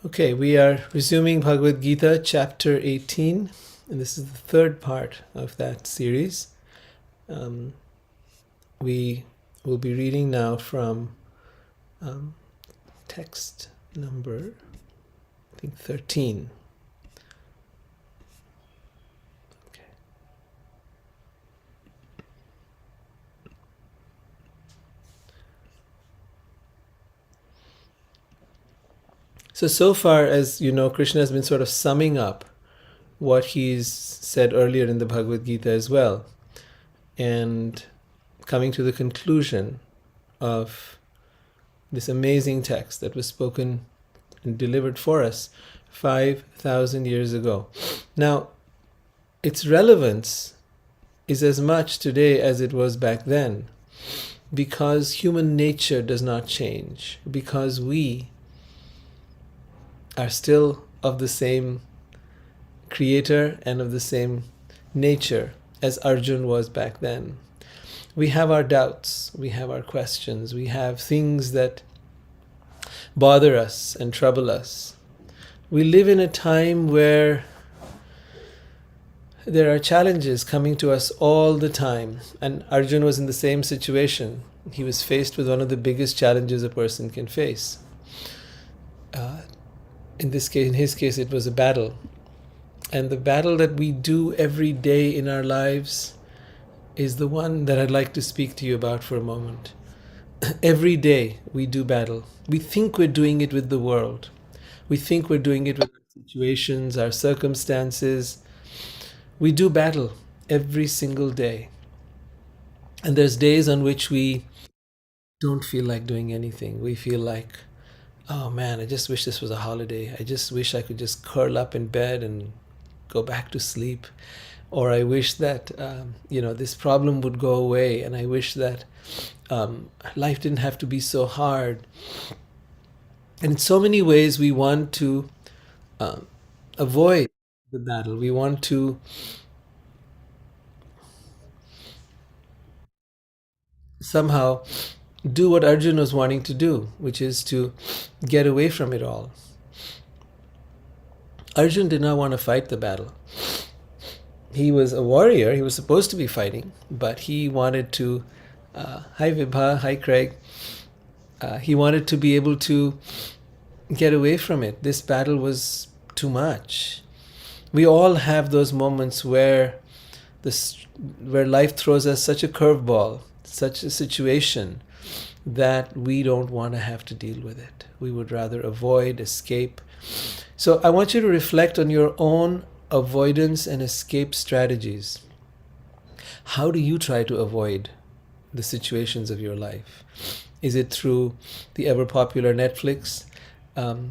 Okay, we are resuming Bhagavad Gita, chapter 18, and this is the third part of that series. We will be reading now from text number, I think, 13. Okay. So far, as you know, Krishna has been sort of summing up what he's said earlier in the Bhagavad Gita as well, and coming to the conclusion of this amazing text that was spoken and delivered for us 5,000 years ago. Now, its relevance is as much today as it was back then, because human nature does not change, because we are still of the same creator and of the same nature as Arjun was back then. We have our doubts, we have our questions, we have things that bother us and trouble us. We live in a time where there are challenges coming to us all the time, and Arjun was in the same situation. He was faced with one of the biggest challenges a person can face. In his case, it was a battle. And the battle that we do every day in our lives is the one that I'd like to speak to you about for a moment. Every day we do battle. We think we're doing it with the world. We think we're doing it with our situations, our circumstances. We do battle every single day. And there's days on which we don't feel like doing anything. We feel like, oh man, I just wish this was a holiday. I just wish I could just curl up in bed and go back to sleep. Or I wish that this problem would go away, and I wish that life didn't have to be so hard. And in so many ways, we want to avoid the battle. We want to somehow do what Arjun was wanting to do, which is to get away from it all. Arjun did not want to fight the battle. He was a warrior. He was supposed to be fighting, but he wanted to. Hi Vibha, hi Craig. He wanted to be able to get away from it. This battle was too much. We all have those moments where life throws us such a curveball, such a situation that we don't want to have to deal with it. We would rather avoid, escape. So I want you to reflect on your own avoidance and escape strategies. How do you try to avoid the situations of your life? Is it through the ever popular Netflix?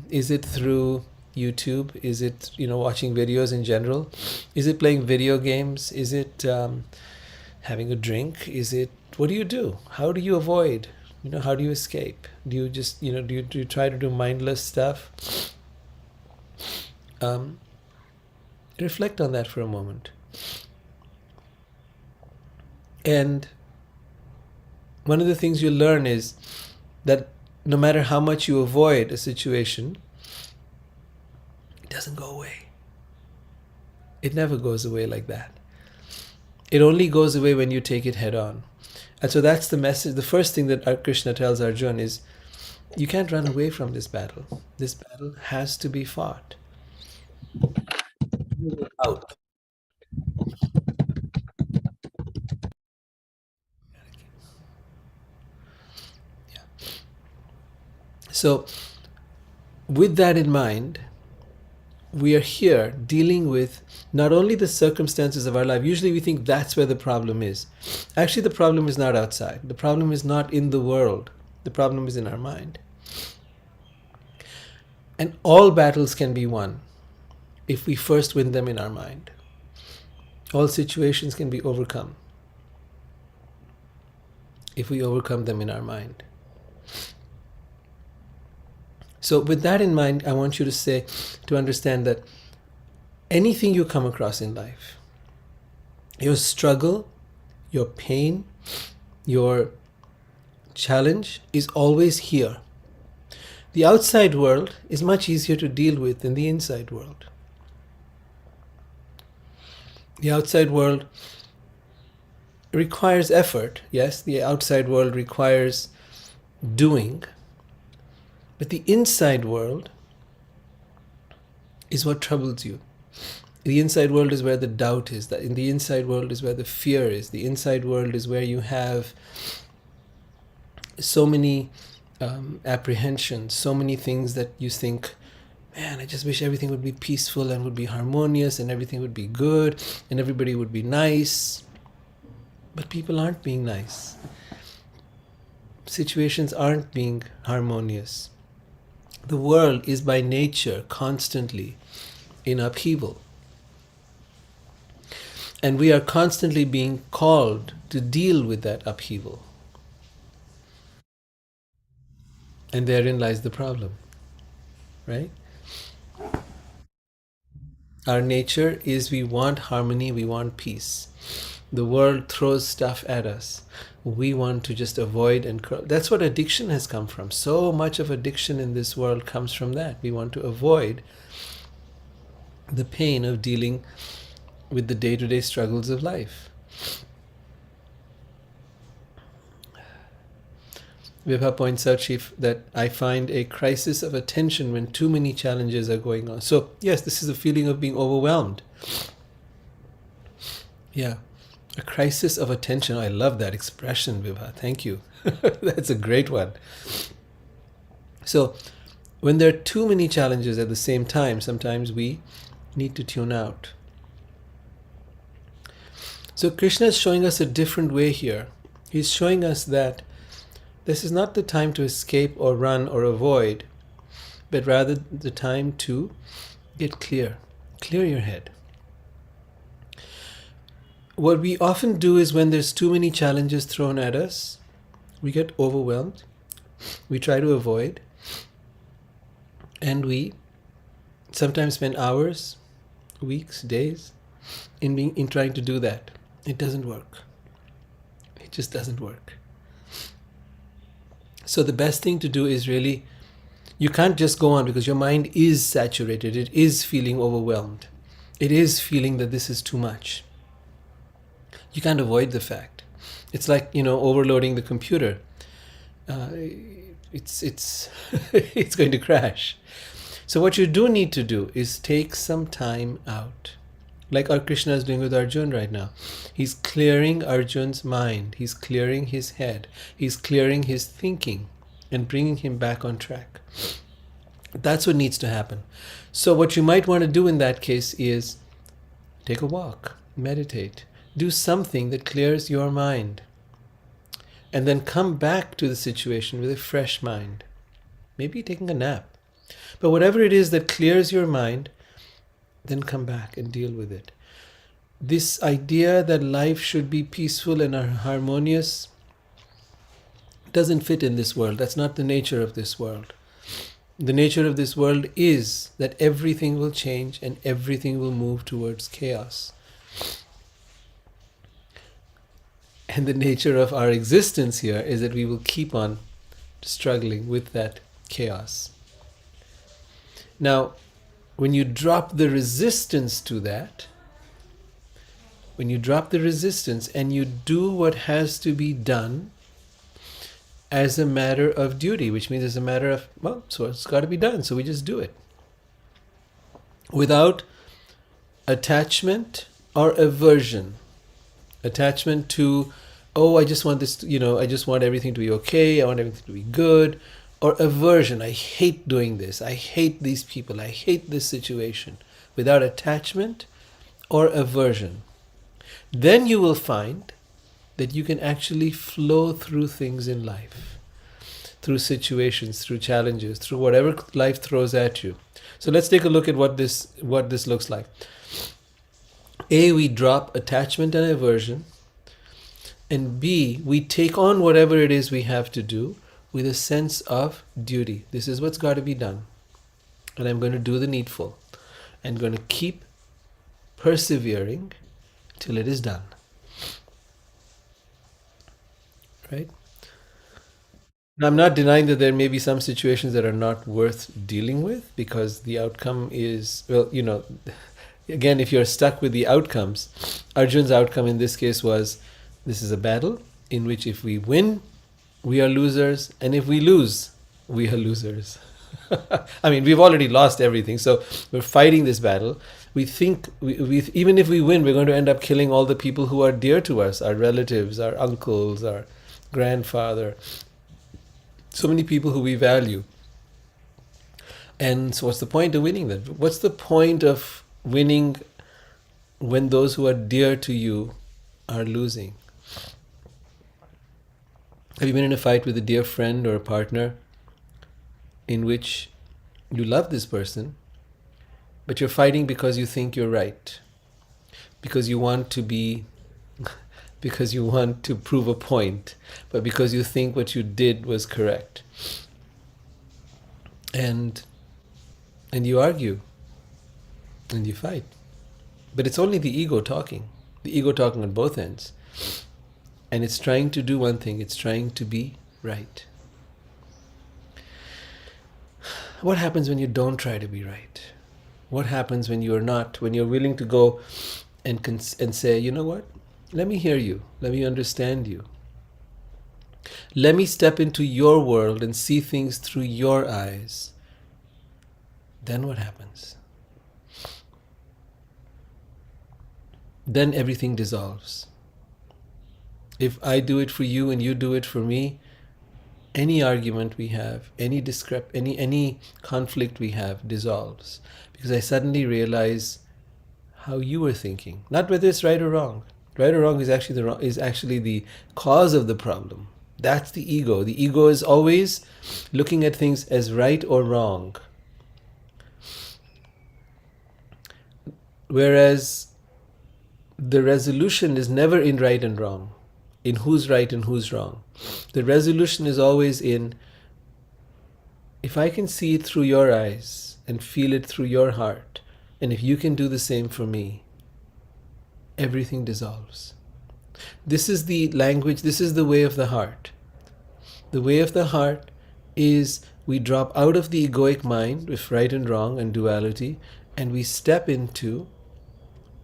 Is it through YouTube? Is it watching videos in general? Is it playing video games? Is it having a drink? Is it, what do? How do you avoid? How do you escape? Do you just do you try to do mindless stuff? Reflect on that for a moment. And one of the things you learn is that no matter how much you avoid a situation, it doesn't go away. It never goes away like that. It only goes away when you take it head on. And so that's the message. The first thing that Krishna tells Arjuna is, you can't run away from this battle. This battle has to be fought. Out. Yeah. So, with that in mind, we are here dealing with not only the circumstances of our life. Usually we think that's where the problem is. Actually, the problem is not outside. The problem is not in the world. The problem is in our mind. And all battles can be won if we first win them in our mind. All situations can be overcome if we overcome them in our mind. So with that in mind, I want you to understand that anything you come across in life, your struggle, your pain, your challenge is always here. The outside world is much easier to deal with than the inside world. The outside world requires effort. Yes, the outside world requires doing. But the inside world is what troubles you. The inside world is where the doubt is. In the inside world is where the fear is. The inside world is where you have so many apprehensions, so many things that you think, man, I just wish everything would be peaceful and would be harmonious and everything would be good and everybody would be nice. But people aren't being nice. Situations aren't being harmonious. The world is by nature constantly in upheaval. And we are constantly being called to deal with that upheaval. And therein lies the problem, right? Our nature is we want harmony, we want peace. The world throws stuff at us. We want to just avoid and that's what addiction has come from. So much of addiction in this world comes from that. We want to avoid the pain of dealing with the day-to-day struggles of life. Vibha points out, Chief, that I find a crisis of attention when too many challenges are going on. So, yes, this is a feeling of being overwhelmed. Yeah, a crisis of attention. I love that expression, Vibha. Thank you. That's a great one. So, when there are too many challenges at the same time, sometimes we need to tune out. So, Krishna is showing us a different way here. He's showing us that this is not the time to escape or run or avoid, but rather the time to get clear. Clear your head. What we often do is when there's too many challenges thrown at us, we get overwhelmed, we try to avoid, and we sometimes spend hours, weeks, days in trying to do that. It doesn't work. It just doesn't work. So the best thing to do is really, you can't just go on because your mind is saturated. It is feeling overwhelmed. It is feeling that this is too much. You can't avoid the fact. It's like, overloading the computer. It's it's going to crash. So what you do need to do is take some time out. Like our Krishna is doing with Arjun right now. He's clearing Arjun's mind. He's clearing his head. He's clearing his thinking and bringing him back on track. That's what needs to happen. So what you might want to do in that case is take a walk, meditate, do something that clears your mind, and then come back to the situation with a fresh mind. Maybe taking a nap. But whatever it is that clears your mind, then come back and deal with it. This idea that life should be peaceful and harmonious doesn't fit in this world. That's not the nature of this world. The nature of this world is that everything will change and everything will move towards chaos. And the nature of our existence here is that we will keep on struggling with that chaos. Now, when you drop the resistance to that, when you drop the resistance and you do what has to be done as a matter of duty, which means as a matter of, so it's got to be done, so we just do it. Without attachment or aversion. Attachment to, I just want this, I just want everything to be okay, I want everything to be good. Or aversion, I hate doing this, I hate these people, I hate this situation. Without attachment or aversion. Then you will find that you can actually flow through things in life. Through situations, through challenges, through whatever life throws at you. So let's take a look at what this looks like. A, we drop attachment and aversion. And B, we take on whatever it is we have to do with a sense of duty. This is what's got to be done. And I'm going to do the needful. I'm going to keep persevering till it is done. Right? Now, I'm not denying that there may be some situations that are not worth dealing with because the outcome is, well, again, if you're stuck with the outcomes, Arjun's outcome in this case was this is a battle in which if we win, we are losers, and if we lose, we are losers. I mean, we've already lost everything, so we're fighting this battle. We think even if we win, we're going to end up killing all the people who are dear to us, our relatives, our uncles, our grandfather, so many people who we value. And so, what's the point of winning then? What's the point of winning when those who are dear to you are losing? Have you been in a fight with a dear friend or a partner in which you love this person, but you're fighting because you think you're right, because you want to be, because you want to prove a point, but because you think what you did was correct, and you argue and you fight, but it's only the ego talking on both ends, and it's trying to do one thing: it's trying to be right. What happens when you don't try to be right? What happens when you're not, when you're willing to go and say, you know what? Let me hear you. Let me understand you. Let me step into your world and see things through your eyes. Then what happens? Then everything dissolves. If I do it for you and you do it for me, any argument we have, any conflict we have dissolves, because I suddenly realize how you were thinking. Not whether it's right or wrong. Right or wrong is actually the cause of the problem. That's the ego. The ego is always looking at things as right or wrong. Whereas the resolution is never in right and wrong, in who's right and who's wrong. The resolution is always in, if I can see it through your eyes and feel it through your heart, and if you can do the same for me, everything dissolves. This is the language, this is the way of the heart. The way of the heart is we drop out of the egoic mind with right and wrong and duality, and we step into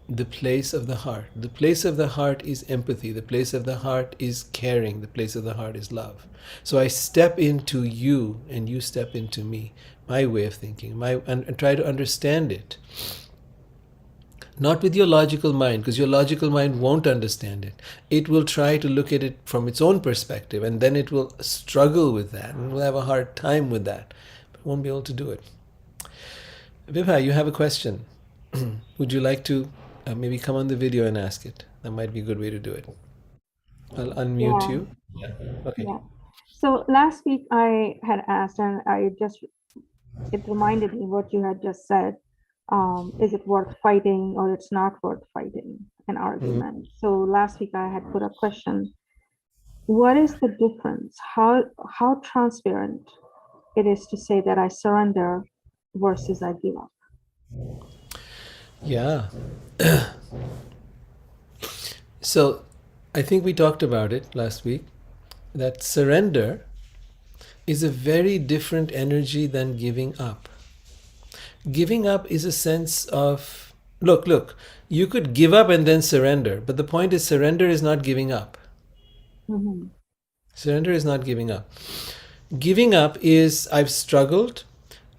the place of the heart. The place of the heart is empathy. The place of the heart is caring. The place of the heart is love. So I step into you and you step into me, my way of thinking, and try to understand it. Not with your logical mind, because your logical mind won't understand it. It will try to look at it from its own perspective, and then it will struggle with that, and will have a hard time with that, but won't be able to do it. Vibha, you have a question. Would you like to maybe come on the video and ask it? That might be a good way to do it. I'll unmute Yeah, you. Yeah. Okay. yeah. So last week I had asked, and it reminded me what you had just said. Is it worth fighting or it's not worth fighting an Mhm. argument? So last week I had put a question. What is the difference? How transparent it is to say that I surrender versus I give up? Yeah. So I think we talked about it last week, that surrender is a very different energy than giving up. Giving up is a sense of, look, you could give up and then surrender, but the point is, surrender is not giving up. Mm-hmm. Surrender is not giving up. Giving up is, I've struggled,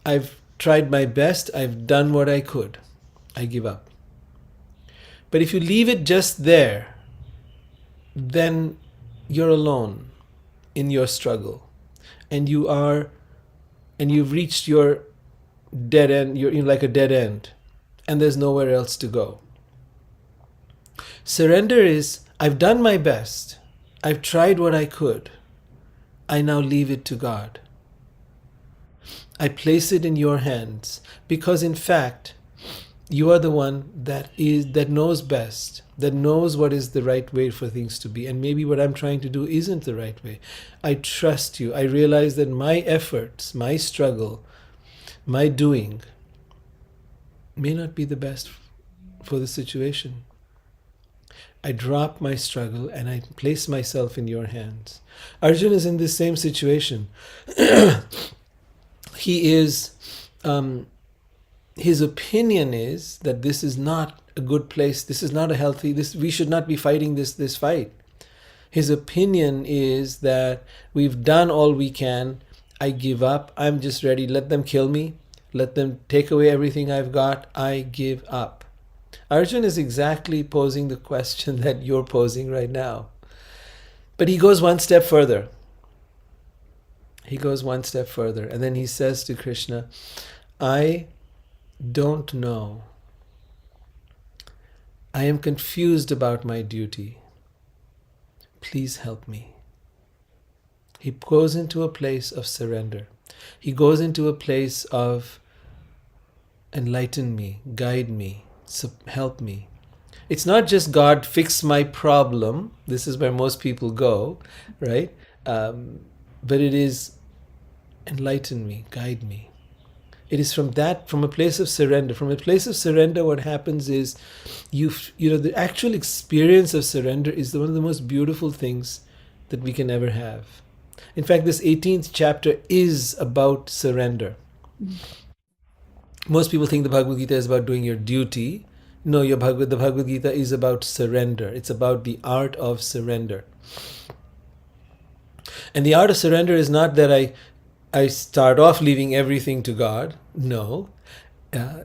I've tried my best, I've done what I could, I give up. But if you leave it just there, then you're alone in your struggle, and you've reached your dead end. You're like a dead end, and there's nowhere else to go. Surrender is, I've done my best, I've tried what I could, I now leave it to God. I place it in your hands, because in fact you are the one that knows best, that knows what is the right way for things to be, and maybe what I'm trying to do isn't the right way. I trust you. I realize that my efforts, my struggle, my doing may not be the best for the situation. I drop my struggle and I place myself in your hands. Arjuna is in this same situation. He is, his opinion is that this is not a good place. This is not a healthy. We should not be fighting this fight. His opinion is that we've done all we can. I give up. I'm just ready. Let them kill me. Let them take away everything I've got. I give up. Arjuna is exactly posing the question that you're posing right now. But he goes one step further. He goes one step further. And then he says to Krishna, I don't know. I am confused about my duty. Please help me. He goes into a place of surrender. He goes into a place of enlighten me, guide me, help me. It's not just God, fix my problem. This is where most people go, right? But it is enlighten me, guide me. It is from a place of surrender. From a place of surrender, what happens is, the actual experience of surrender is one of the most beautiful things that we can ever have. In fact, this 18th chapter is about surrender. Most people think the Bhagavad Gita is about doing your duty. No, the Bhagavad Gita is about surrender. It's about the art of surrender. And the art of surrender is not that I start off leaving everything to God. No,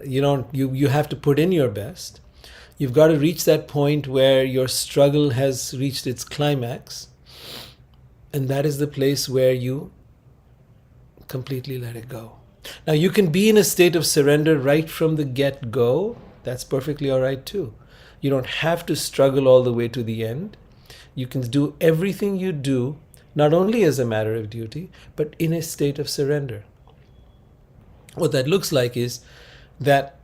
you have to put in your best. You've got to reach that point where your struggle has reached its climax. And that is the place where you completely let it go. Now, you can be in a state of surrender right from the get-go. That's perfectly all right too. You don't have to struggle all the way to the end. You can do everything you do, not only as a matter of duty, but in a state of surrender. What that looks like is that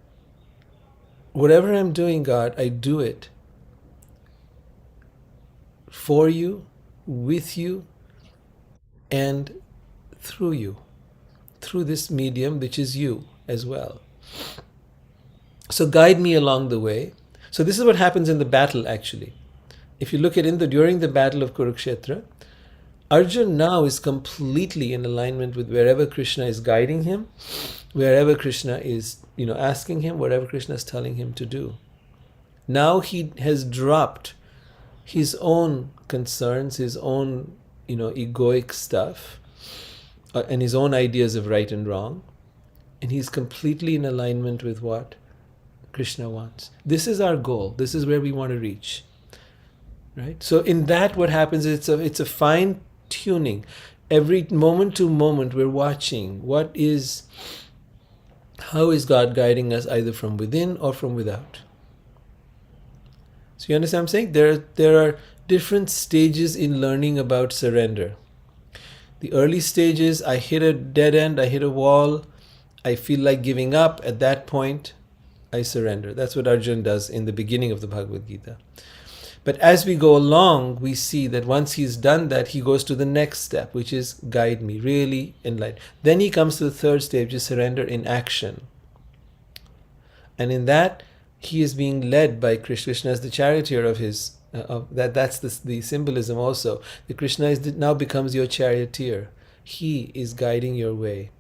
whatever I'm doing, God, I do it for you, with you, and through you, through this medium, which is you as well. So guide me along the way. So this is what happens in the battle, actually. If you look at during the battle of Kurukshetra, Arjuna now is completely in alignment with wherever Krishna is guiding him, wherever Krishna is, asking him, whatever Krishna is telling him to do. Now he has dropped his own concerns, his own, egoic stuff, and his own ideas of right and wrong, and he's completely in alignment with what Krishna wants. This is our goal. This is where we want to reach, right? So in that, what happens is it's a fine tuning. Every moment to moment, we're watching how is God guiding us, either from within or from without. So you understand what I'm saying? There are different stages in learning about surrender. The early stages, I hit a dead end, I hit a wall, I feel like giving up. At that point, I surrender. That's what Arjuna does in the beginning of the Bhagavad Gita. But as we go along, we see that once he's done that, he goes to the next step, which is guide me, really enlighten. Then he comes to the third stage, which is surrender in action. And in that, he is being led by Krishna. Krishna as the charioteer of his. That's the symbolism also. The Krishna now becomes your charioteer. He is guiding your way.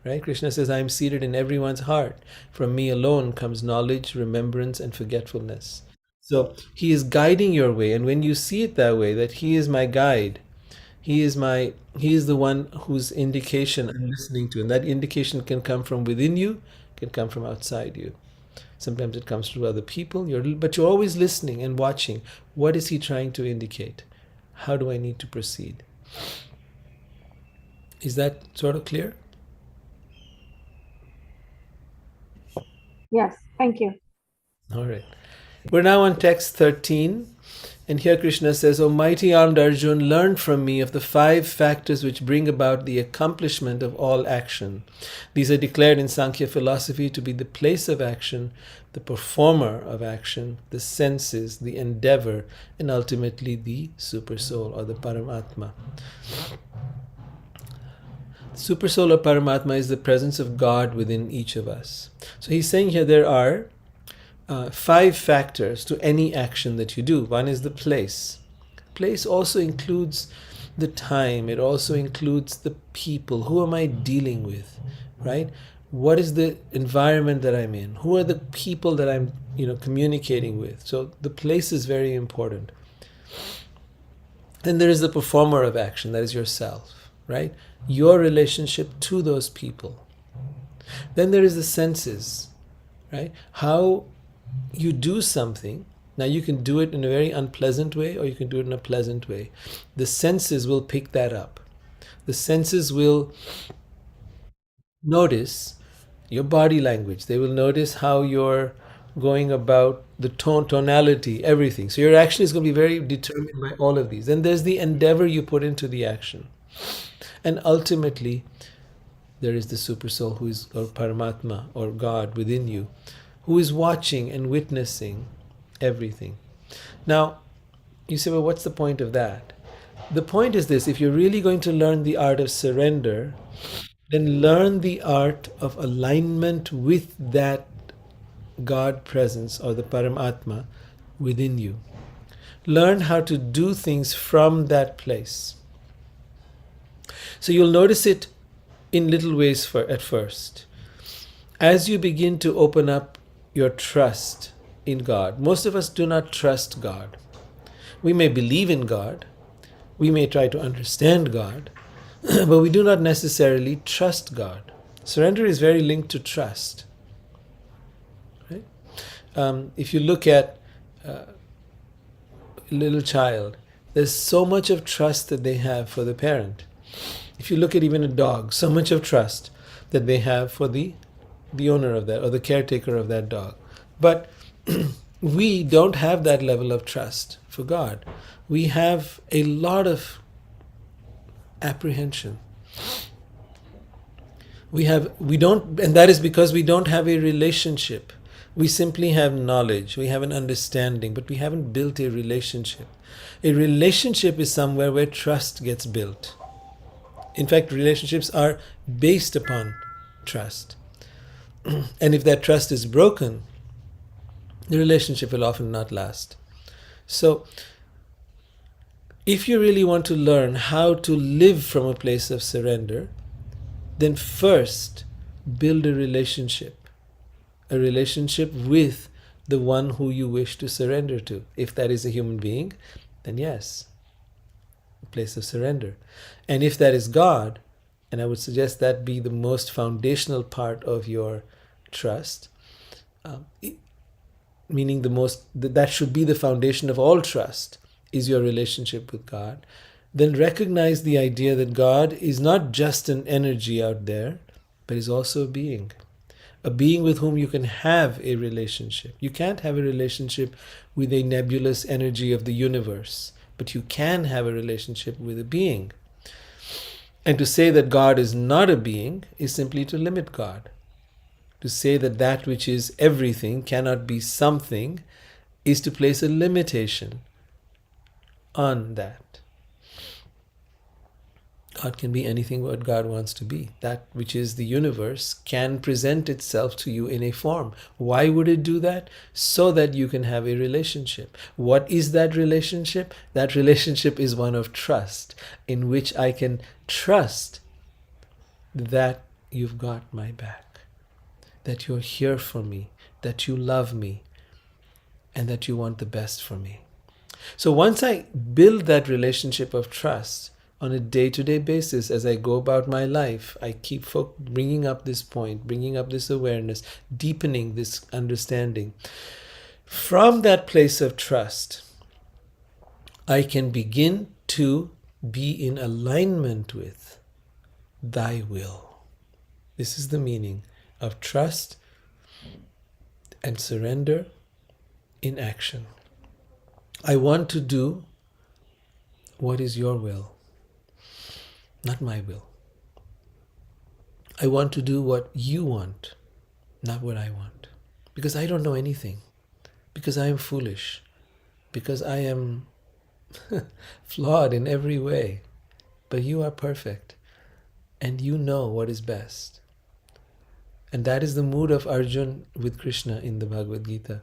Right? Krishna says, I am seated in everyone's heart. From me alone comes knowledge, remembrance, and forgetfulness. So he is guiding your way. And when you see it that way, that he is my guide, he is the one whose indication I'm listening to. And that indication can come from within you, can come from outside you. Sometimes it comes through other people, but you're always listening and watching. What is he trying to indicate? How do I need to proceed? Is that sort of clear? Yes, thank you. All right. We're now on text 13. And here Krishna says, O mighty armed Arjuna, learn from me of the 5 factors which bring about the accomplishment of all action. These are declared in Sankhya philosophy to be the place of action, the performer of action, the senses, the endeavor, and ultimately the supersoul or the Paramatma. Supersoul or Paramatma is the presence of God within each of us. So he's saying here there are 5 factors to any action that you do. One is the place. Place also includes the time. It also includes the people. Who am I dealing with, right? What is the environment that I'm in? Who are the people that I'm, communicating with? So the place is very important. Then there is the performer of action, that is yourself, right? Your relationship to those people. Then there is the senses, right? How you do something. Now you can do it in a very unpleasant way or you can do it in a pleasant way. The senses will pick that up. The senses will notice your body language. They will notice how you're going about the tonality, everything. So your action is going to be very determined by all of these. Then there's the endeavor you put into the action. And ultimately, there is the Supersoul who is, or Paramatma, or God within you, who is watching and witnessing everything. Now, you say, well, what's the point of that? The point is this: if you're really going to learn the art of surrender, then learn the art of alignment with that God presence or the Paramatma within you. Learn how to do things from that place. So you'll notice it in little ways at first. As you begin to open up your trust in God, most of us do not trust God. We may believe in God, we may try to understand God, but we do not necessarily trust God. Surrender is very linked to trust. Right? If you look at a little child, there's so much of trust that they have for the parent. If you look at even a dog, so much of trust that they have for the owner of that or the caretaker of that dog. But we don't have that level of trust for God. We have a lot of apprehension. And that is because we don't have a relationship. We simply have knowledge, we have an understanding, but we haven't built a relationship. A relationship is somewhere where trust gets built. In fact, relationships are based upon trust. And if that trust is broken, the relationship will often not last. So, if you really want to learn how to live from a place of surrender, then first build a relationship with the one who you wish to surrender to. If that is a human being, then yes, a place of surrender. And if that is God, and I would suggest that be the most foundational part of your trust, meaning that should be the foundation of all trust, is your relationship with God, then recognize the idea that God is not just an energy out there, but is also a being with whom you can have a relationship. You can't have a relationship with a nebulous energy of the universe, but you can have a relationship with a being. And to say that God is not a being is simply to limit God. To say that which is everything cannot be something is to place a limitation on that. God can be anything what God wants to be. That which is the universe can present itself to you in a form. Why would it do that? So that you can have a relationship. What is that relationship? That relationship is one of trust, in which I can trust that you've got my back, that you're here for me, that you love me, and that you want the best for me. So once I build that relationship of trust on a day-to-day basis, as I go about my life, I keep bringing up this point, bringing up this awareness, deepening this understanding. From that place of trust, I can begin to be in alignment with thy will. This is the meaning of trust and surrender in action. I want to do what is your will, not my will. I want to do what you want, not what I want. Because I don't know anything. Because I am foolish. Because I am flawed in every way. But you are perfect. And you know what is best. And that is the mood of Arjun with Krishna in the Bhagavad Gita.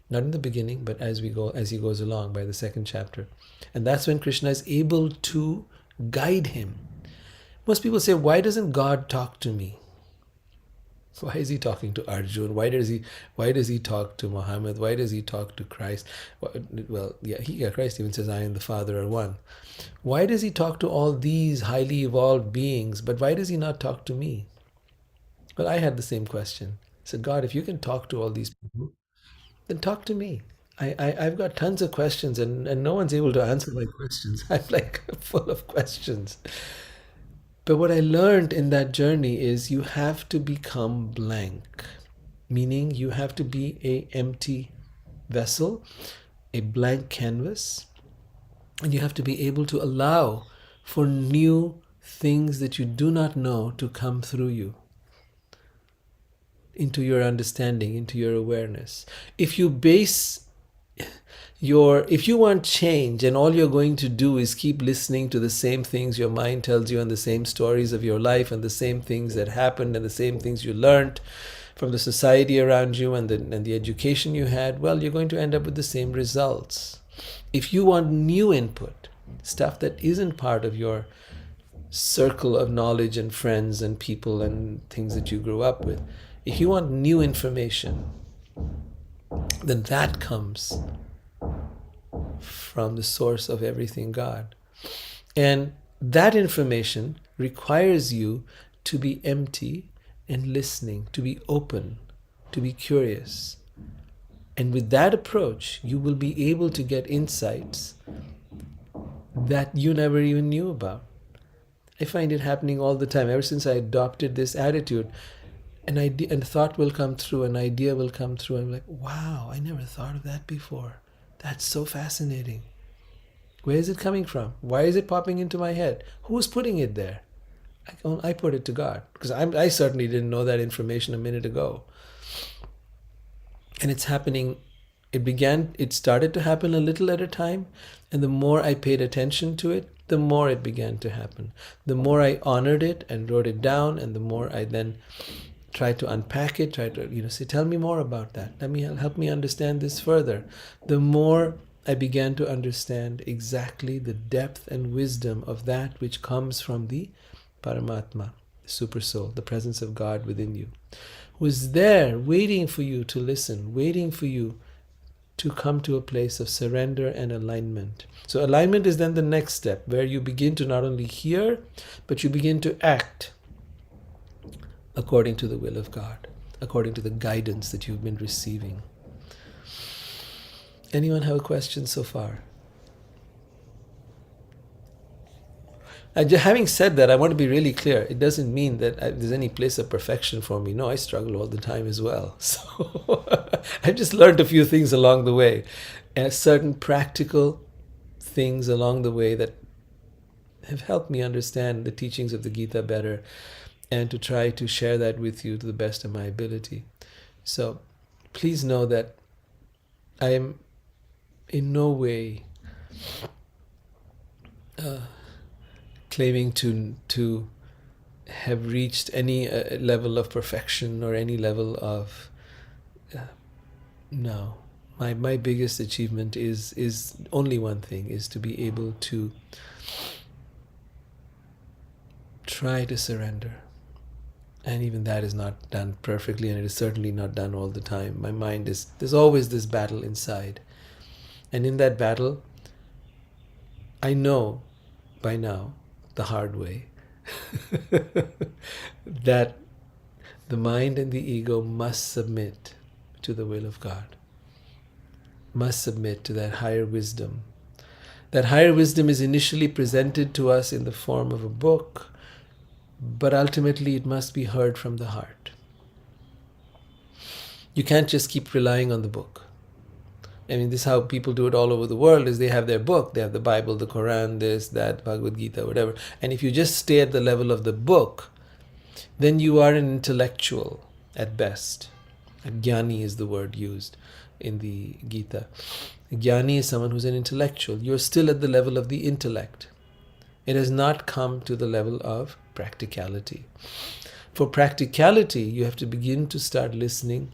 Not in the beginning, but as he goes along by the second chapter. And that's when Krishna is able to guide him. Most people say, why doesn't God talk to me? Why is he talking to Arjun? Why does he talk to Muhammad? Why does he talk to Christ? Well, Christ even says, I and the Father are one. Why does he talk to all these highly evolved beings, but why does he not talk to me? Well, I had the same question. I said, God, if you can talk to all these people, then talk to me. I've got tons of questions, and no one's able to answer my questions. I'm like full of questions. But what I learned in that journey is you have to become blank, meaning you have to be a empty vessel, a blank canvas, and you have to be able to allow for new things that you do not know to come through you, into your understanding, into your awareness. If you want change and all you're going to do is keep listening to the same things your mind tells you and the same stories of your life and the same things that happened and the same things you learned from the society around you and the education you had, well, you're going to end up with the same results. If you want new input, stuff that isn't part of your circle of knowledge and friends and people and things that you grew up with, if you want new information, then that comes from the source of everything, God. And that information requires you to be empty and listening, to be open, to be curious. And with that approach, you will be able to get insights that you never even knew about. I find it happening all the time. Ever since I adopted this attitude, and thought will come through, an idea will come through. I'm like, wow, I never thought of that before. That's so fascinating. Where is it coming from? Why is it popping into my head? Who's putting it there? I put it to God, because I certainly didn't know that information a minute ago. And it's happening. It started to happen a little at a time, and the more I paid attention to it, the more it began to happen. The more I honored it and wrote it down, and the more I then tried to unpack it, tried to say, tell me more about that. Help me understand this further. The more I began to understand exactly the depth and wisdom of that which comes from the Paramatma, the Super Soul, the presence of God within you, was there waiting for you to listen, waiting for you to come to a place of surrender and alignment. So alignment is then the next step, where you begin to not only hear, but you begin to act according to the will of God, according to the guidance that you've been receiving. Anyone have a question so far? Having said that, I want to be really clear. It doesn't mean that there's any place of perfection for me. No, I struggle all the time as well. So I just learned a few things along the way, certain practical things along the way that have helped me understand the teachings of the Gita better, and to try to share that with you to the best of my ability. So please know that I am in no way claiming to have reached any level of perfection or any level of no. My biggest achievement is only one thing, is to be able to try to surrender. And even that is not done perfectly, and it is certainly not done all the time. My mind there's always this battle inside. And in that battle, I know by now, the hard way, that the mind and the ego must submit to the will of God, must submit to that higher wisdom. That higher wisdom is initially presented to us in the form of a book, but ultimately it must be heard from the heart. You can't just keep relying on the book. I mean, this is how people do it all over the world, is they have their book, they have the Bible, the Quran, this, that, Bhagavad Gita, whatever. And if you just stay at the level of the book, then you are an intellectual at best. A jnani is the word used in the Gita. A jnani is someone who's an intellectual. You're still at the level of the intellect. It has not come to the level of practicality. For practicality, you have to begin to start listening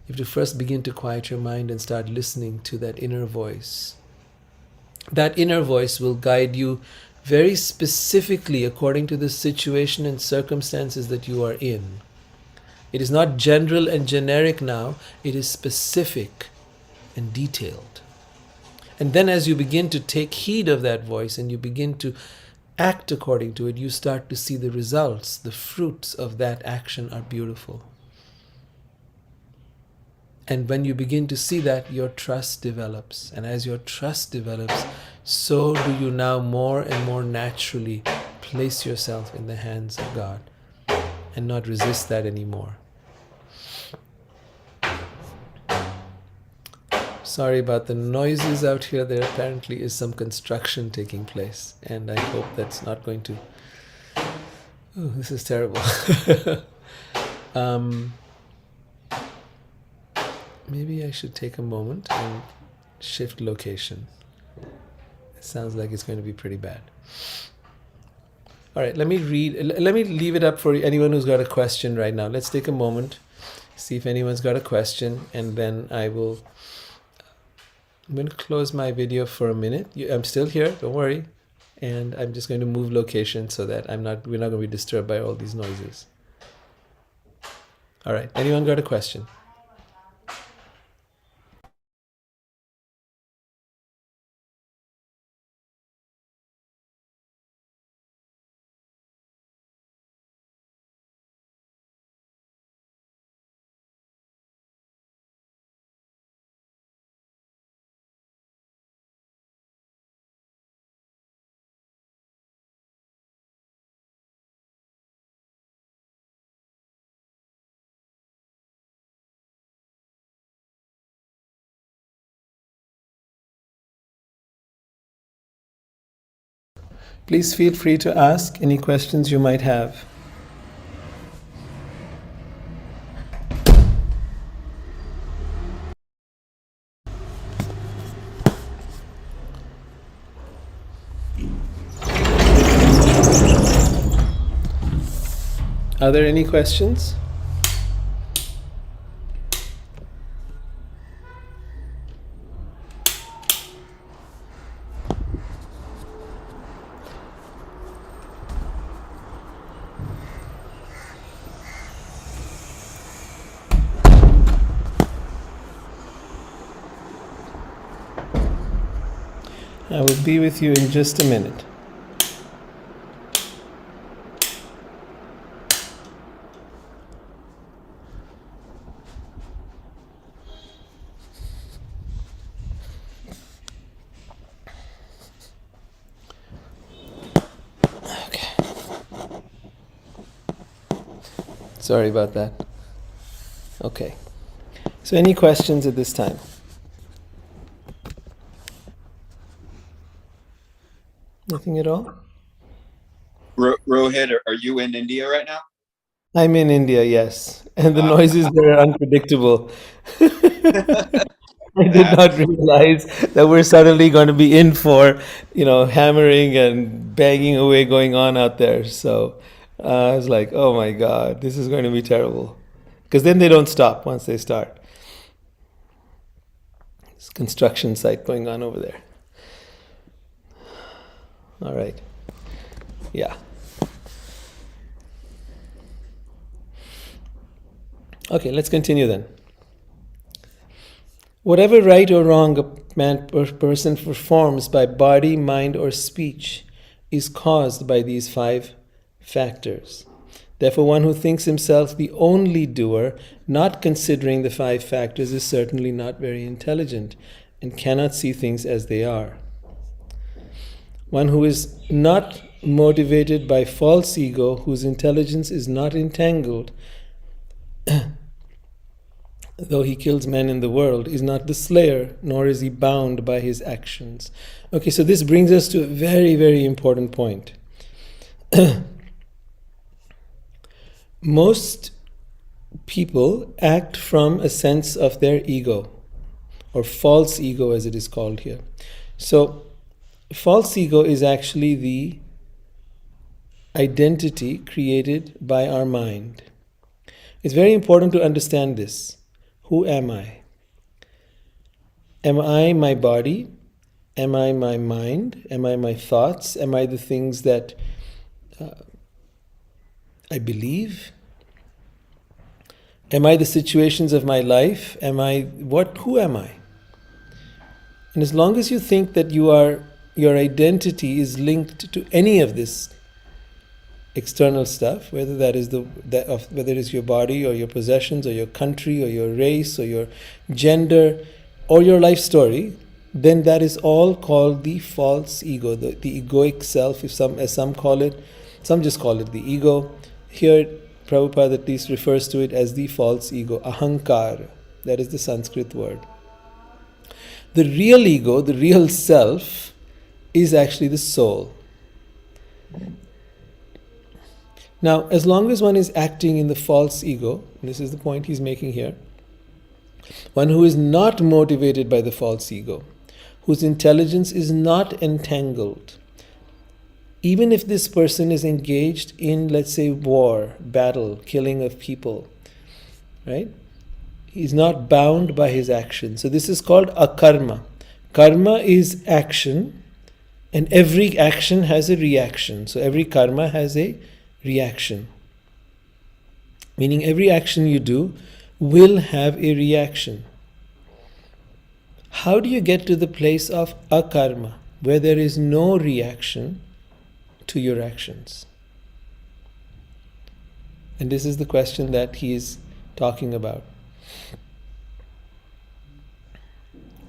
You have to first begin to quiet your mind and start listening to that inner voice. That inner voice will guide you very specifically according to the situation and circumstances that you are in. It is not general and generic now, it is specific and detailed. And then as you begin to take heed of that voice and you begin to act according to it, you start to see the results. The fruits of that action are beautiful. And when you begin to see that, your trust develops. And as your trust develops, so do you now more and more naturally place yourself in the hands of God and not resist that anymore. Sorry about the noises out here. There apparently is some construction taking place, and I hope that's not going to... Oh, this is terrible. Maybe I should take a moment and shift location. It sounds like it's going to be pretty bad. All right, let me leave it up for anyone who's got a question right now. Let's take a moment, see if anyone's got a question, and then I'm going to close my video for a minute. I'm still here, don't worry. And I'm just going to move location so that we're not going to be disturbed by all these noises. All right, anyone got a question? Please feel free to ask any questions you might have. Are there any questions? I will be with you in just a minute. Okay. Sorry about that. Okay. So any questions at this time? Nothing at all? Rohit, are you in India right now? I'm in India, yes. And the noises there are unpredictable. I did not realize that we're suddenly going to be in for, hammering and banging away going on out there. So I was like, oh my God, this is going to be terrible. Because then they don't stop once they start. There's a construction site going on over there. All right. Yeah. Okay, let's continue then. Whatever right or wrong a person performs by body, mind, or speech is caused by these 5 factors. Therefore, one who thinks himself the only doer, not considering the 5 factors, is certainly not very intelligent and cannot see things as they are. One who is not motivated by false ego, whose intelligence is not entangled, though he kills men in the world, is not the slayer, nor is he bound by his actions. Okay, so this brings us to a very, very important point. Most people act from a sense of their ego, or false ego as it is called here. So, false ego is actually the identity created by our mind. It's very important to understand this. Who am I? Am I my body? Am I my mind? Am I my thoughts? Am I the things that I believe? Am I the situations of my life? Who am I? And as long as you think that your identity is linked to any of this external stuff, whether whether it is your body or your possessions or your country or your race or your gender or your life story, then that is all called the false ego, the egoic self, as some call it. Some just call it the ego. Here, Prabhupada at least refers to it as the false ego, ahankar. That is the Sanskrit word. The real ego, the real self, is actually the soul. Now, as long as one is acting in the false ego, and this is the point he's making here, one who is not motivated by the false ego, whose intelligence is not entangled, even if this person is engaged in, let's say, war, battle, killing of people, right? He's not bound by his action. So this is called akarma. Karma is action, and every action has a reaction. So every karma has a reaction. Meaning every action you do will have a reaction. How do you get to the place of akarma, where there is no reaction to your actions? And this is the question that he is talking about.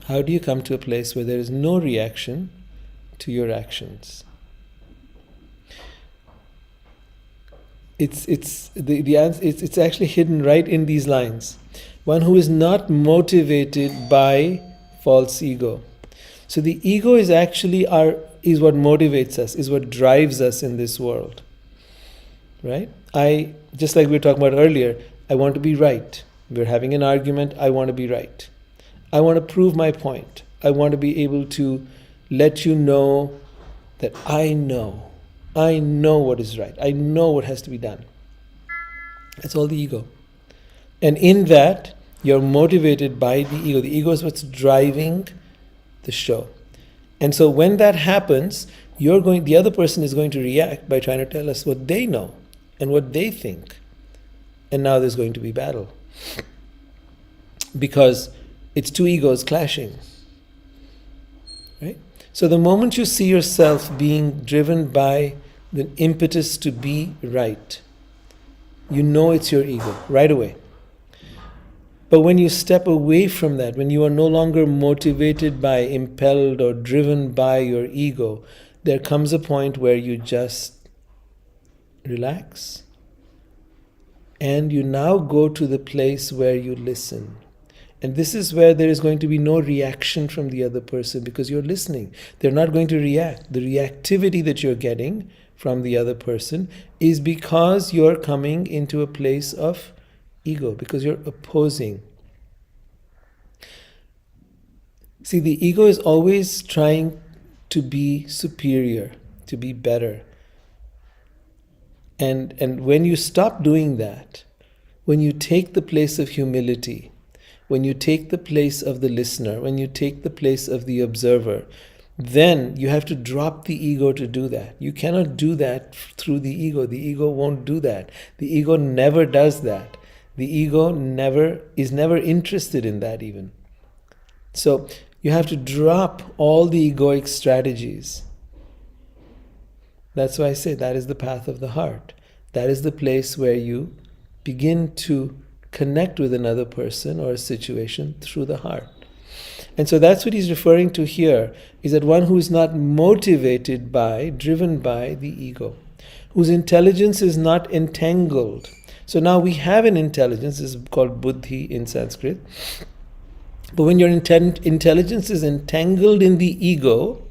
How do you come to a place where there is no reaction to your actions? It's actually hidden right in these lines. One who is not motivated by false ego. So the ego is actually is what motivates us, is what drives us in this world. Right? Just like we were talking about earlier, I want to be right. We're having an argument, I want to be right. I want to prove my point. I want to be able to let you know that I know what is right. I know what has to be done. That's all the ego. And in that, you're motivated by the ego. The ego is what's driving the show. And so when that happens, the other person is going to react by trying to tell us what they know and what they think. And now there's going to be battle. Because it's two egos clashing. Right? So the moment you see yourself being driven by the impetus to be right, you know it's your ego right away. But when you step away from that, when you are no longer motivated by, impelled or driven by your ego, there comes a point where you just relax. And you now go to the place where you listen. And this is where there is going to be no reaction from the other person because you're listening. They're not going to react. The reactivity that you're getting from the other person is because you're coming into a place of ego, because you're opposing. See, the ego is always trying to be superior, to be better. And when you stop doing that, when you take the place of humility, when you take the place of the listener, when you take the place of the observer, then you have to drop the ego to do that. You cannot do that through the ego. The ego won't do that. The ego never does that. The ego is never interested in that even. So you have to drop all the egoic strategies. That's why I say that is the path of the heart. That is the place where you begin to connect with another person or a situation through the heart. And so that's what he's referring to here, is that one who is not motivated by, driven by the ego, whose intelligence is not entangled. So now we have an intelligence, this is called buddhi in Sanskrit. But when your intelligence is entangled in the ego,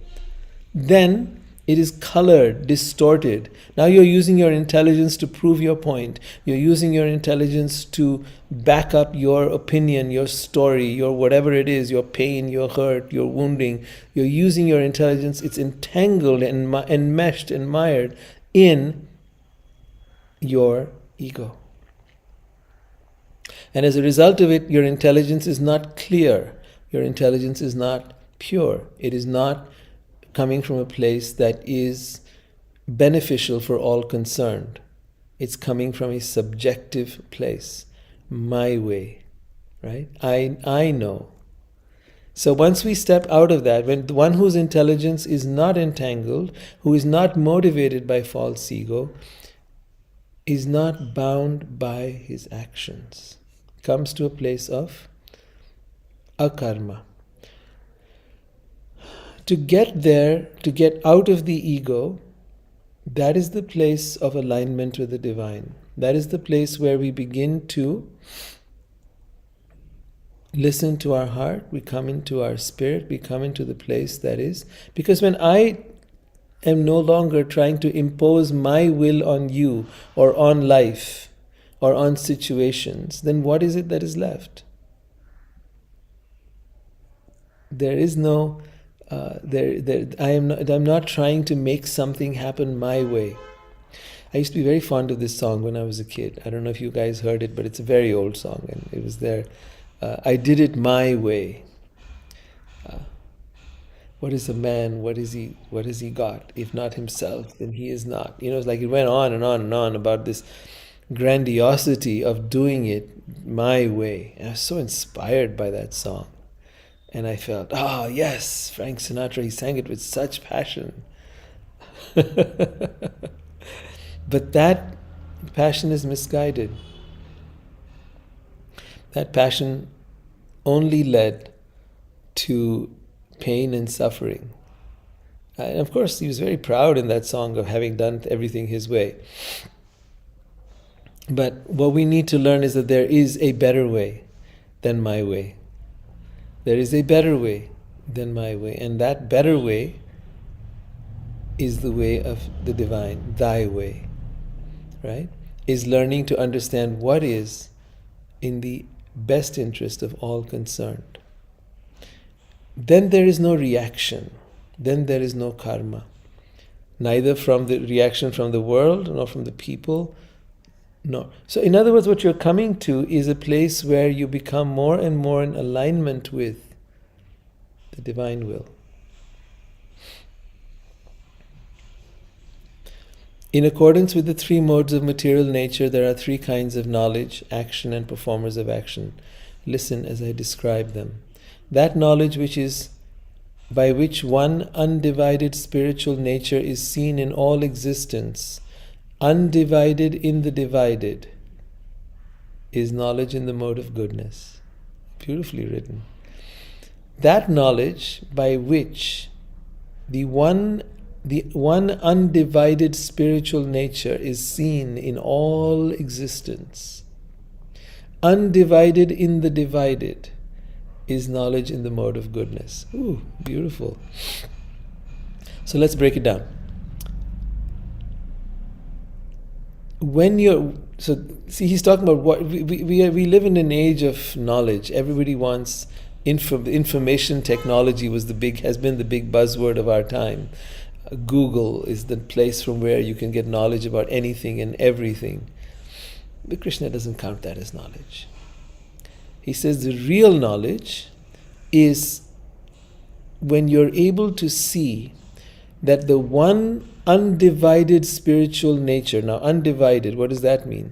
then it is colored, distorted. Now you're using your intelligence to prove your point. You're using your intelligence to back up your opinion, your story, your whatever it is, your pain, your hurt, your wounding. You're using your intelligence. It's entangled and enmeshed and mired in your ego. And as a result of it, your intelligence is not clear. Your intelligence is not pure. It is not coming from a place that is beneficial for all concerned. It's coming from a subjective place. My way, right? I know. So once we step out of that, when the one whose intelligence is not entangled, who is not motivated by false ego, is not bound by his actions, comes to a place of akarma. To get there, to get out of the ego, that is the place of alignment with the divine. That is the place where we begin to listen to our heart, we come into our spirit, we come into the place that is. Because when I am no longer trying to impose my will on you or on life or on situations, then what is it that is left? There is no, I'm not trying to make something happen my way. I used to be very fond of this song when I was a kid. I don't know if you guys heard it, but it's a very old song, and it was there. I did it my way. What is a man? What has he got? If not himself, then he is not. It's like it went on and on and on about this grandiosity of doing it my way. And I was so inspired by that song. And I felt, yes, Frank Sinatra, he sang it with such passion. But that passion is misguided. That passion only led to pain and suffering. And of course, he was very proud in that song of having done everything his way. But what we need to learn is that there is a better way than my way. There is a better way than my way. And that better way is the way of the divine, thy way. Right? Is learning to understand what is in the best interest of all concerned. Then there is no reaction. Then there is no karma. Neither from the reaction from the world, nor from the people. No. So in other words, what you're coming to is a place where you become more and more in alignment with the divine will. In accordance with the three modes of material nature, there are three kinds of knowledge, action, and performers of action. Listen as I describe them. That knowledge by which one undivided spiritual nature is seen in all existence, undivided in the divided, is knowledge in the mode of goodness. Beautifully written. That knowledge by which the one undivided spiritual nature is seen in all existence, undivided in the divided, is knowledge in the mode of goodness. Ooh, beautiful. So let's break it down. He's talking about what we live in an age of knowledge. Everybody wants information technology has been the big buzzword of our time. Google is the place from where you can get knowledge about anything and everything. But Krishna doesn't count that as knowledge. He says the real knowledge is when you're able to see that the one undivided spiritual nature. Now, undivided, what does that mean?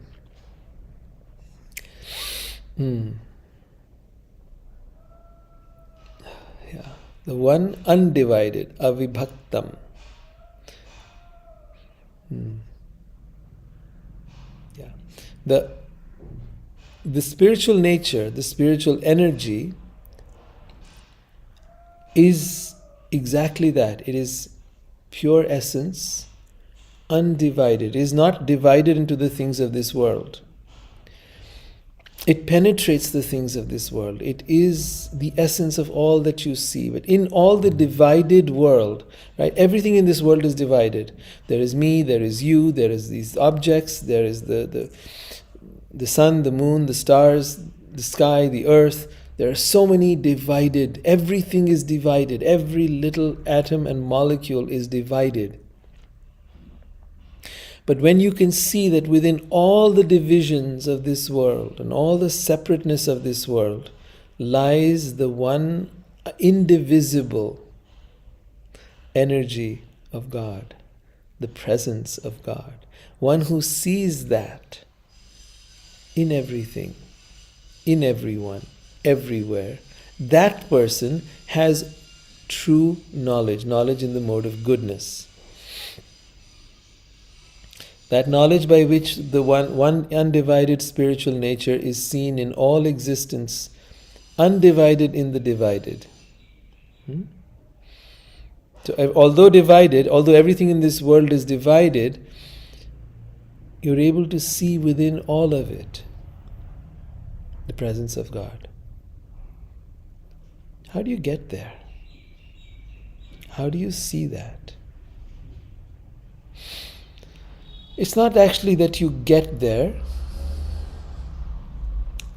Yeah, the one undivided, avibhaktam. Yeah, the spiritual nature, the spiritual energy is exactly that. It is pure essence, undivided. It is not divided into the things of this world. It penetrates the things of this world. It is the essence of all that you see. But in all the divided world, right? Everything in this world is divided. There is me, there is you, there is these objects, there is the sun, the moon, the stars, the sky, the earth. There are so many divided. Everything is divided. Every little atom and molecule is divided. But when you can see that within all the divisions of this world and all the separateness of this world lies the one indivisible energy of God, the presence of God, one who sees that in everything, in everyone, everywhere, that person has true knowledge, knowledge in the mode of goodness. That knowledge by which the one undivided spiritual nature is seen in all existence, undivided in the divided. So, although divided, although everything in this world is divided, you're able to see within all of it the presence of God. How do you get there? How do you see that? It's not actually that you get there.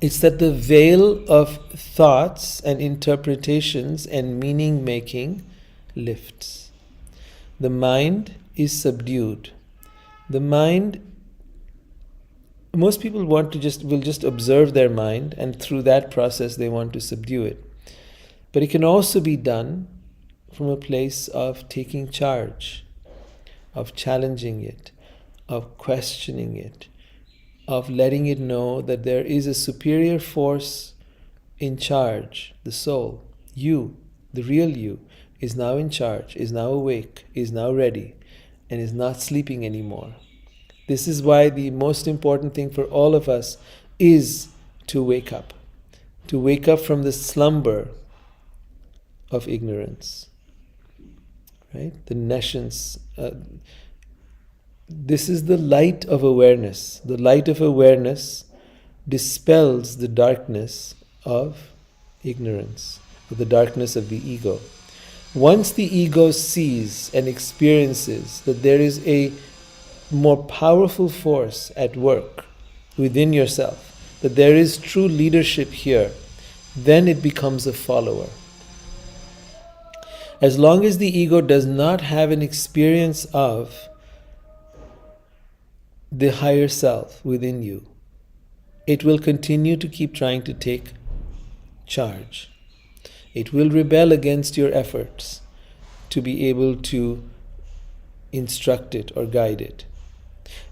It's that the veil of thoughts and interpretations and meaning making lifts. The mind is subdued. The mind, most people will just observe their mind, and through that process they want to subdue it. But it can also be done from a place of taking charge, of challenging it, of questioning it, of letting it know that there is a superior force in charge, the soul. You, the real you, is now in charge, is now awake, is now ready, and is not sleeping anymore. This is why the most important thing for all of us is to wake up from the slumber of ignorance, right? The nescience. This is the light of awareness. The light of awareness dispels the darkness of ignorance, the darkness of the ego. Once the ego sees and experiences that there is a more powerful force at work within yourself, that there is true leadership here, then it becomes a follower. As long as the ego does not have an experience of the higher self within you, it will continue to keep trying to take charge. It will rebel against your efforts to be able to instruct it or guide it.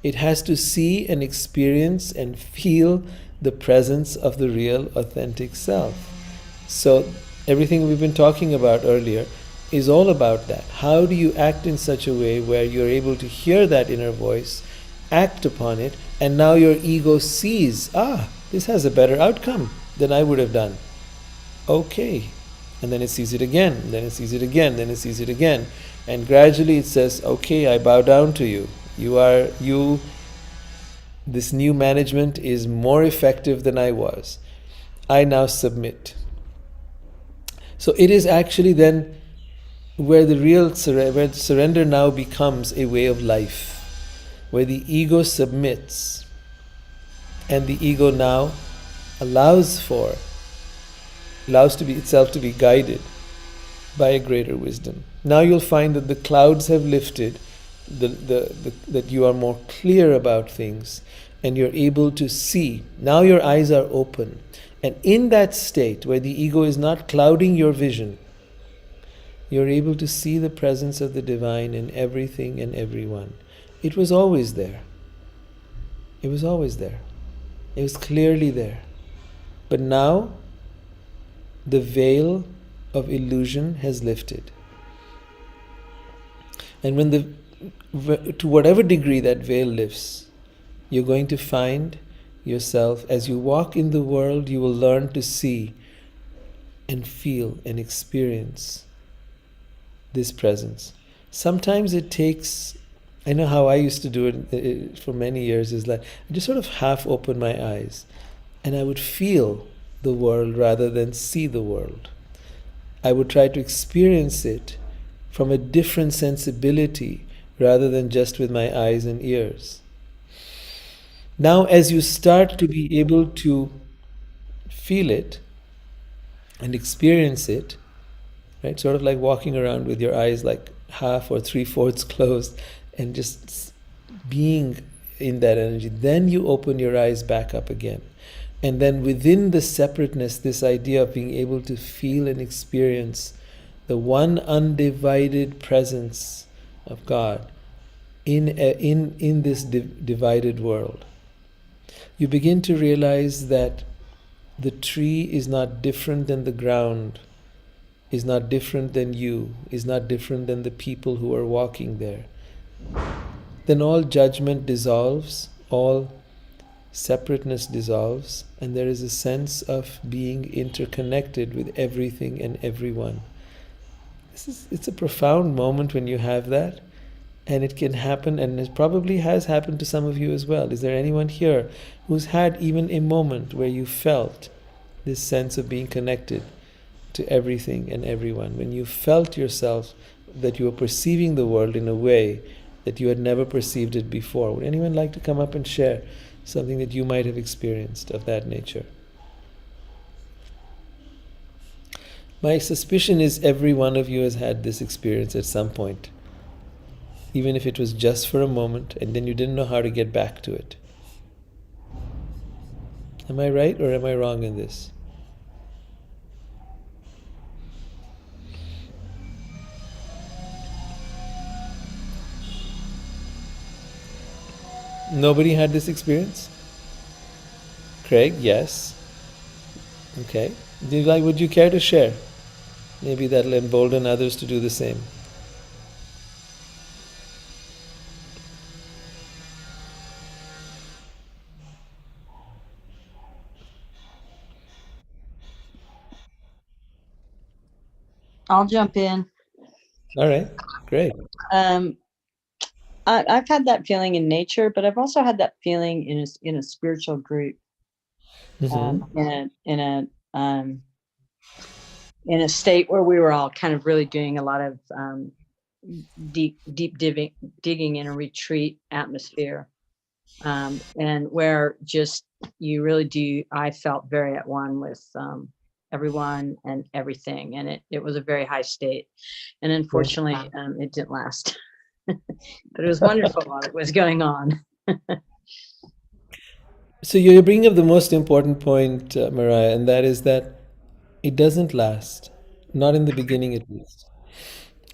It has to see and experience and feel the presence of the real, authentic self. So everything we've been talking about earlier is all about that. How do you act in such a way where you're able to hear that inner voice, act upon it, and now your ego sees, this has a better outcome than I would have done. Okay. And then it sees it again, then it sees it again, then it sees it again. And gradually it says, okay, I bow down to you. This new management is more effective than I was. I now submit. So it is actually then where the real where surrender now becomes a way of life, where the ego submits and the ego now allows itself to be guided by a greater wisdom. Now you'll find that the clouds have lifted, that you are more clear about things, and you're able to see. Now your eyes are open. And in that state where the ego is not clouding your vision, you're able to see the presence of the divine in everything and everyone. It was always there. It was always there. It was clearly there. But now the veil of illusion has lifted. And to whatever degree that veil lifts, you're going to find yourself, as you walk in the world, you will learn to see and feel and experience this presence. Sometimes it takes, I know how I used to do it for many years, is like I just sort of half open my eyes and I would feel the world rather than see the world. I would try to experience it from a different sensibility rather than just with my eyes and ears. Now, as you start to be able to feel it and experience it, right, sort of like walking around with your eyes like half or 3/4 closed and just being in that energy, then you open your eyes back up again. And then within the separateness, this idea of being able to feel and experience the one undivided presence of God in this divided world, you begin to realize that the tree is not different than the ground, is not different than you, is not different than the people who are walking there. Then all judgment dissolves, all separateness dissolves, and there is a sense of being interconnected with everything and everyone. It's a profound moment when you have that, and it can happen, and it probably has happened to some of you as well. Is there anyone here who's had even a moment where you felt this sense of being connected to everything and everyone, when you felt yourself that you were perceiving the world in a way that you had never perceived it before? Would anyone like to come up and share something that you might have experienced of that nature? My suspicion is every one of you has had this experience at some point, even if it was just for a moment, and then you didn't know how to get back to it. Am I right or am I wrong in this? Nobody had this experience? Craig, yes. Okay. Would you care to share? Maybe that'll embolden others to do the same. I'll jump in. All right, great. I've had that feeling in nature, but I've also had that feeling in a spiritual group, in a state where we were all kind of really doing a lot of deep digging in a retreat atmosphere, and where just you really do. I felt very at one with everyone and everything, and it was a very high state, and unfortunately, it didn't last. But it was wonderful while it was going on. So you're bringing up the most important point, Mariah, and that is that it doesn't last, not in the beginning at least,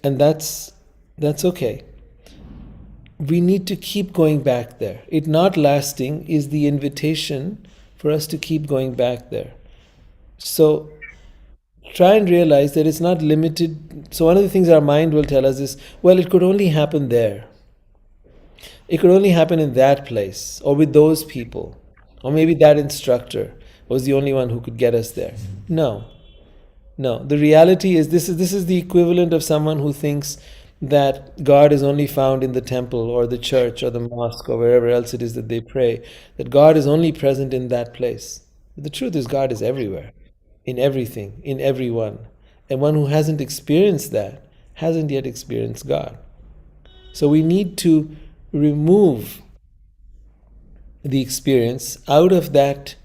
and that's okay. We need to keep going back there. It not lasting is the invitation for us to keep going back there. So try and realize that it's not limited. So one of the things our mind will tell us is, well, it could only happen there. It could only happen in that place, or with those people, or maybe that instructor was the only one who could get us there. No. The reality is this is the equivalent of someone who thinks that God is only found in the temple or the church or the mosque or wherever else it is that they pray, that God is only present in that place. But the truth is God is everywhere, in everything, in everyone. And one who hasn't experienced that hasn't yet experienced God. So we need to remove the experience out of that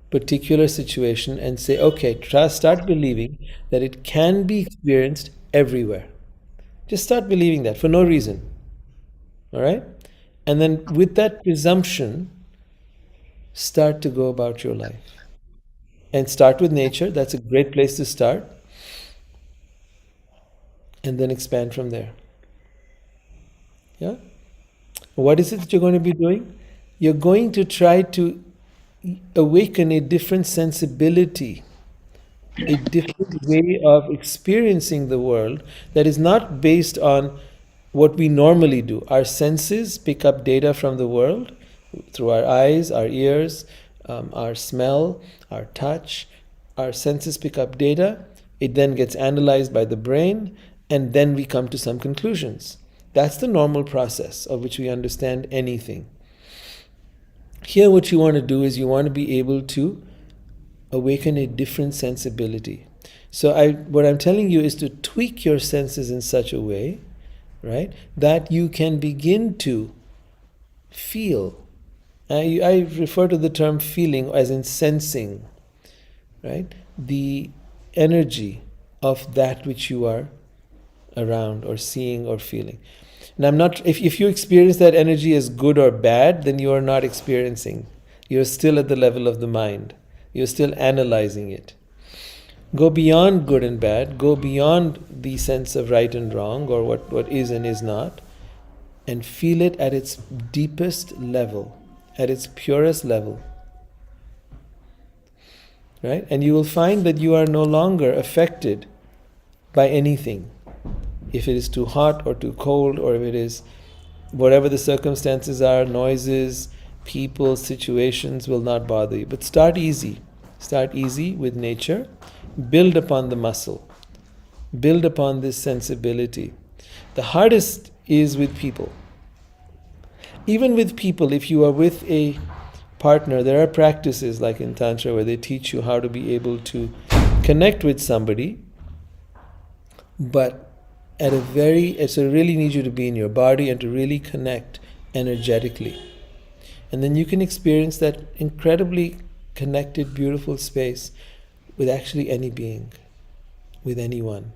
particular situation and say, okay, start believing that it can be experienced everywhere. Just start believing that for no reason. All right? And then with that presumption, start to go about your life. And start with nature. That's a great place to start. And then expand from there. Yeah? What is it that you're going to be doing? You're going to try to awaken a different sensibility, a different way of experiencing the world that is not based on what we normally do. Our senses pick up data from the world through our eyes, our ears, our smell, our touch. Our senses pick up data. It then gets analyzed by the brain, and then we come to some conclusions. That's the normal process of which we understand anything. Here, what you want to do is you want to be able to awaken a different sensibility. So what I'm telling you is to tweak your senses in such a way, right, that you can begin to feel. I refer to the term feeling as in sensing, right? The energy of that which you are around or seeing or feeling. And I'm not, if you experience that energy as good or bad, then you are not experiencing. You're still at the level of the mind. You're still analyzing it. Go beyond good and bad, go beyond the sense of right and wrong, or what is and is not, and feel it at its deepest level, at its purest level. Right? And you will find that you are no longer affected by anything. If it is too hot or too cold, or if it is whatever the circumstances are, noises, people, situations will not bother you. But start easy. Start easy with nature. Build upon the muscle. Build upon this sensibility. The hardest is with people. Even with people, if you are with a partner, there are practices like in Tantra where they teach you how to be able to connect with somebody, but so really need you to be in your body and to really connect energetically. And then you can experience that incredibly connected, beautiful space with actually any being, with anyone.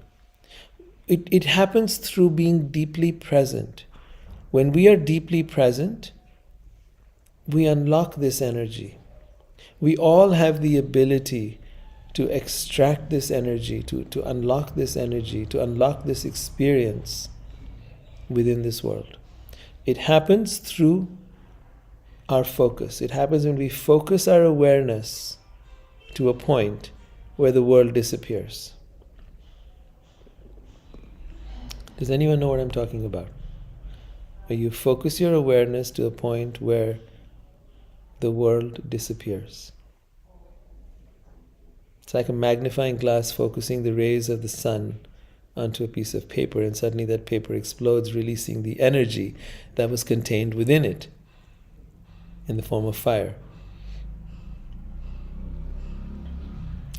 It happens through being deeply present. When we are deeply present, we unlock this energy. We all have the ability to extract this energy, to unlock this energy, to unlock this experience within this world. It happens through our focus. It happens when we focus our awareness to a point where the world disappears. Does anyone know what I'm talking about? Where you focus your awareness to a point where the world disappears. It's like a magnifying glass focusing the rays of the sun onto a piece of paper, and suddenly that paper explodes, releasing the energy that was contained within it in the form of fire.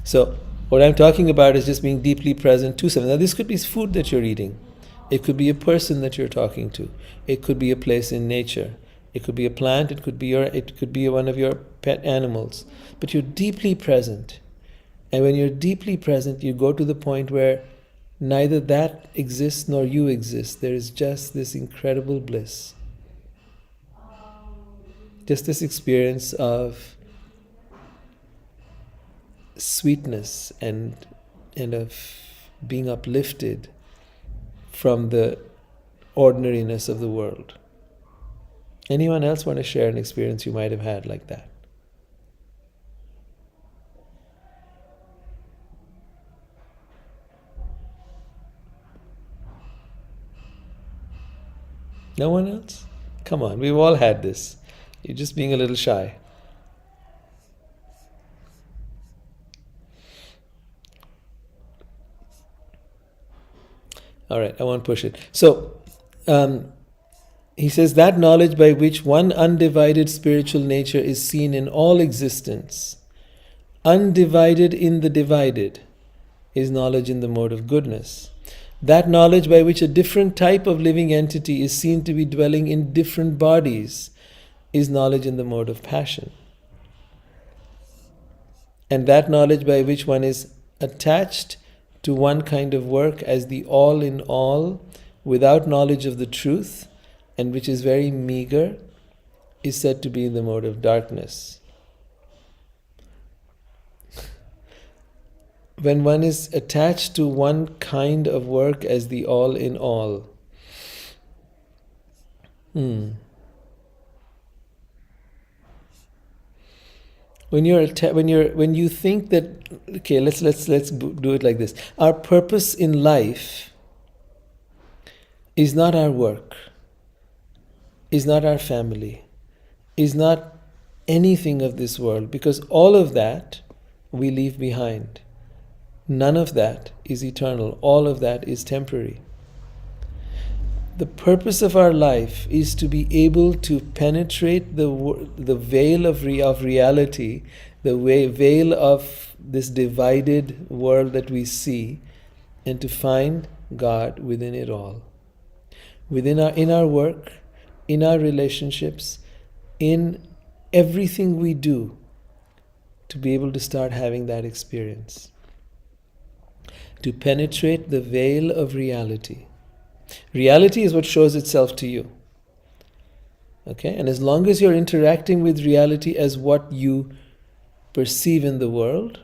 So, what I'm talking about is just being deeply present to something. Now, this could be food that you're eating. It could be a person that you're talking to. It could be a place in nature. It could be a plant. It could be one of your pet animals. But you're deeply present. And when you're deeply present, you go to the point where neither that exists nor you exist. There is just this incredible bliss. Just this experience of sweetness and of being uplifted from the ordinariness of the world. Anyone else want to share an experience you might have had like that? No one else? Come on, we've all had this. You're just being a little shy. All right, I won't push it. So, he says that knowledge by which one undivided spiritual nature is seen in all existence, undivided in the divided, is knowledge in the mode of goodness. That knowledge by which a different type of living entity is seen to be dwelling in different bodies is knowledge in the mode of passion. And that knowledge by which one is attached to one kind of work as the all in all, without knowledge of the truth, and which is very meager, is said to be in the mode of darkness. When one is attached to one kind of work as the all in all, when you think that, okay, let's do it like this. Our purpose in life is not our work, is not our family, is not anything of this world, because all of that we leave behind. None of that is eternal. All of that is temporary. The purpose of our life is to be able to penetrate the veil of reality, the veil of this divided world that we see, and to find God within it all. In our work, in our relationships, in everything we do, to be able to start having that experience. To penetrate the veil of reality. Reality is what shows itself to you. Okay? And as long as you're interacting with reality as what you perceive in the world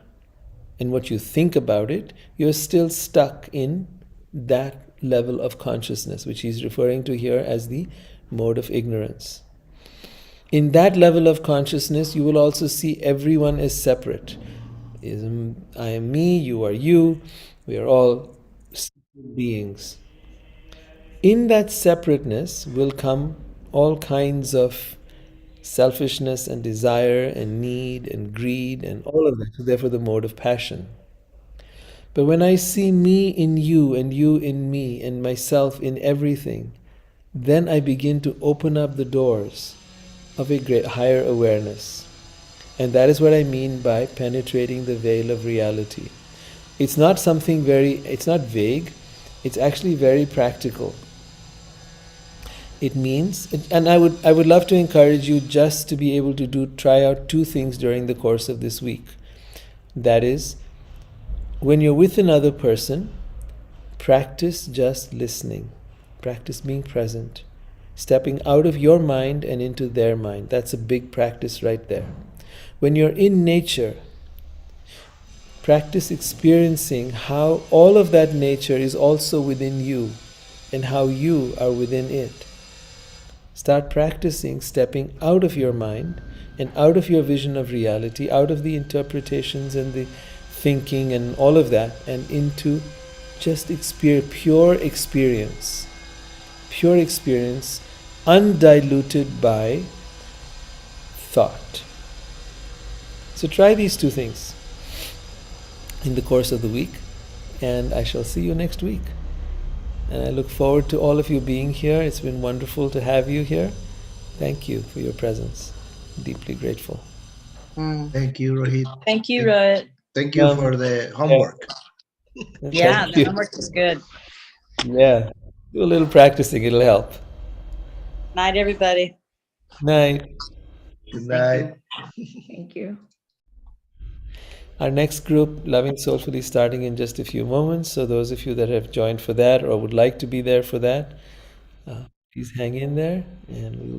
and what you think about it, you're still stuck in that level of consciousness, which he's referring to here as the mode of ignorance. In that level of consciousness, you will also see everyone as separate. I am me, you are you, we are all beings. In that separateness will come all kinds of selfishness and desire and need and greed and all of that. So therefore the mode of passion. But when I see me in you and you in me and myself in everything, then I begin to open up the doors of a great higher awareness. And that is what I mean by penetrating the veil of reality. It's not something it's not vague, it's actually very practical. It means, and I would love to encourage you just to be able to try out two things during the course of this week. That is, when you're with another person, practice just listening. Practice being present. Stepping out of your mind and into their mind. That's a big practice right there. When you're in nature, practice experiencing how all of that nature is also within you and how you are within it. Start practicing stepping out of your mind and out of your vision of reality, out of the interpretations and the thinking and all of that, and into just pure experience. Pure experience, undiluted by thought. So try these two things in the course of the week, and I shall see you next week. And I look forward to all of you being here. It's been wonderful to have you here. Thank you for your presence. Deeply grateful. Thank you, Rohit. Thank you, Rohit. Thank you for the homework. Yeah, Thank the you. homework is good. Yeah. Do a little practicing, it'll help. Night, everybody. Night. Good night. Thank you. Our next group, Loving Soulfully, starting in just a few moments. So those of you that have joined for that or would like to be there for that, please hang in there, and we will